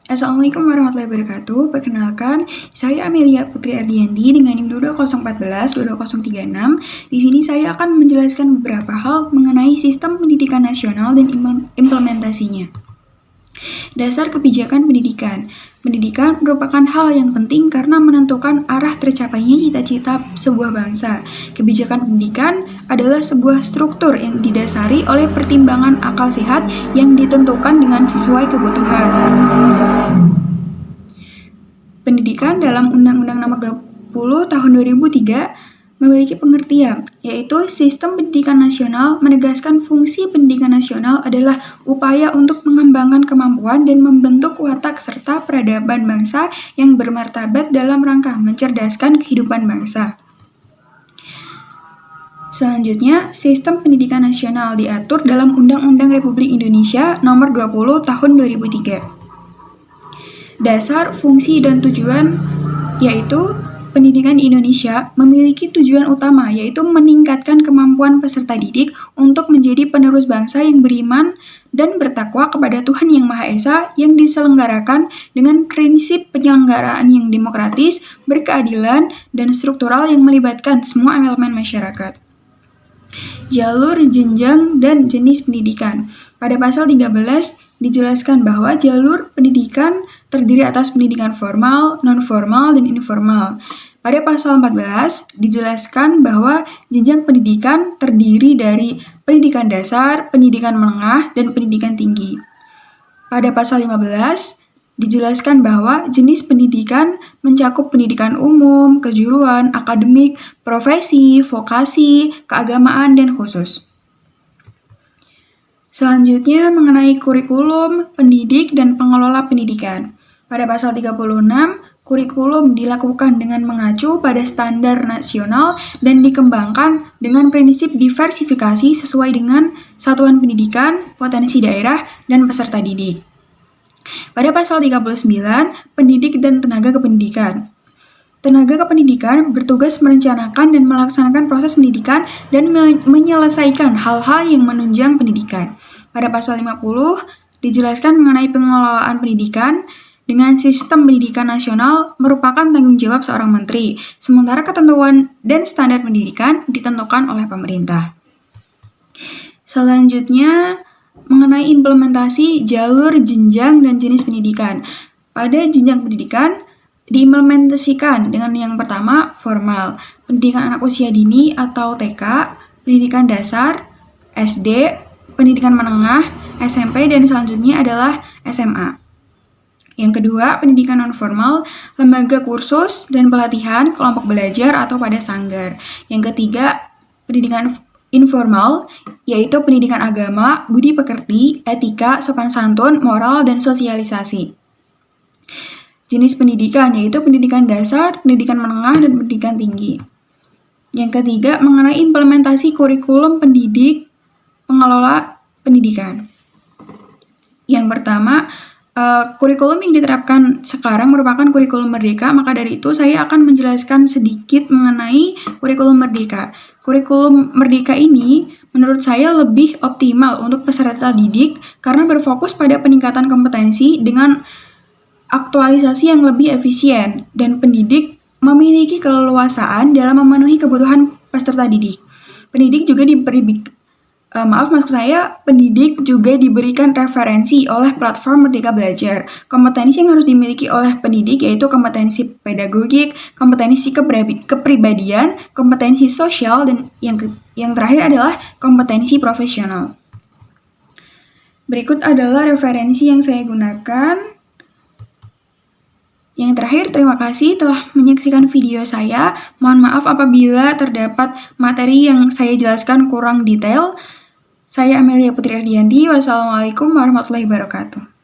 Assalamualaikum warahmatullahi wabarakatuh. Perkenalkan, saya Amelia Putri Ardianti dengan NIM 22014 22036. Di sini saya akan menjelaskan beberapa hal mengenai sistem pendidikan nasional dan implementasinya. Dasar kebijakan pendidikan. Pendidikan merupakan hal yang penting karena menentukan arah tercapainya cita-cita sebuah bangsa. Kebijakan pendidikan adalah sebuah struktur yang didasari oleh pertimbangan akal sehat yang ditentukan dengan sesuai kebutuhan. Pendidikan dalam Undang-Undang Nomor 20 Tahun 2003 memiliki pengertian, yaitu sistem pendidikan nasional menegaskan fungsi pendidikan nasional adalah upaya untuk mengembangkan kemampuan dan membentuk watak serta peradaban bangsa yang bermartabat dalam rangka mencerdaskan kehidupan bangsa. Selanjutnya, sistem pendidikan nasional diatur dalam Undang-Undang Republik Indonesia Nomor 20 Tahun 2003. Dasar, fungsi, dan tujuan yaitu pendidikan di Indonesia memiliki tujuan utama, yaitu meningkatkan kemampuan peserta didik untuk menjadi penerus bangsa yang beriman dan bertakwa kepada Tuhan Yang Maha Esa yang diselenggarakan dengan prinsip penyelenggaraan yang demokratis, berkeadilan, dan struktural yang melibatkan semua elemen masyarakat. Jalur, jenjang, dan jenis pendidikan. Pada pasal 13 dijelaskan bahwa jalur pendidikan terdiri atas pendidikan formal, non-formal, dan informal. Pada pasal 14 dijelaskan bahwa jenjang pendidikan terdiri dari pendidikan dasar, pendidikan menengah, dan pendidikan tinggi. Pada pasal 15 dijelaskan bahwa jenis pendidikan mencakup pendidikan umum, kejuruan, akademik, profesi, vokasi, keagamaan, dan khusus. Selanjutnya mengenai kurikulum, pendidik, dan pengelola pendidikan. Pada pasal 36, kurikulum dilakukan dengan mengacu pada standar nasional dan dikembangkan dengan prinsip diversifikasi sesuai dengan satuan pendidikan, potensi daerah, dan peserta didik. Pada pasal 39, pendidik dan tenaga kependidikan. Tenaga kependidikan bertugas merencanakan dan melaksanakan proses pendidikan dan menyelesaikan hal-hal yang menunjang pendidikan. Pada pasal 50, dijelaskan mengenai pengelolaan pendidikan dengan sistem pendidikan nasional merupakan tanggung jawab seorang menteri, sementara ketentuan dan standar pendidikan ditentukan oleh pemerintah. Selanjutnya, mengenai implementasi jalur, jenjang, dan jenis pendidikan. Pada jenjang pendidikan, diimplementasikan dengan yang pertama, formal, pendidikan anak usia dini atau TK, pendidikan dasar, SD, pendidikan menengah, SMP, dan selanjutnya adalah SMA. Yang kedua, pendidikan non-formal, lembaga kursus dan pelatihan, kelompok belajar atau pada sanggar. Yang ketiga, pendidikan informal, yaitu pendidikan agama, budi pekerti, etika, sopan santun, moral, dan sosialisasi. Jenis pendidikan, yaitu pendidikan dasar, pendidikan menengah, dan pendidikan tinggi. Yang ketiga, mengenai implementasi kurikulum pendidik, pengelola pendidikan. Yang pertama, kurikulum yang diterapkan sekarang merupakan kurikulum merdeka, maka dari itu saya akan menjelaskan sedikit mengenai kurikulum merdeka. Kurikulum merdeka ini menurut saya lebih optimal untuk peserta didik karena berfokus pada peningkatan kompetensi dengan aktualisasi yang lebih efisien, dan pendidik memiliki keleluasaan dalam memenuhi kebutuhan peserta didik. Pendidik juga pendidik juga diberikan referensi oleh platform Merdeka Belajar. Kompetensi yang harus dimiliki oleh pendidik yaitu kompetensi pedagogik, kompetensi kepribadian, kompetensi sosial, dan yang terakhir adalah kompetensi profesional. Berikut adalah referensi yang saya gunakan. Yang terakhir, terima kasih telah menyaksikan video saya. Mohon maaf apabila terdapat materi yang saya jelaskan kurang detail. Saya Amelia Putri Ardianti. Wassalamualaikum warahmatullahi wabarakatuh.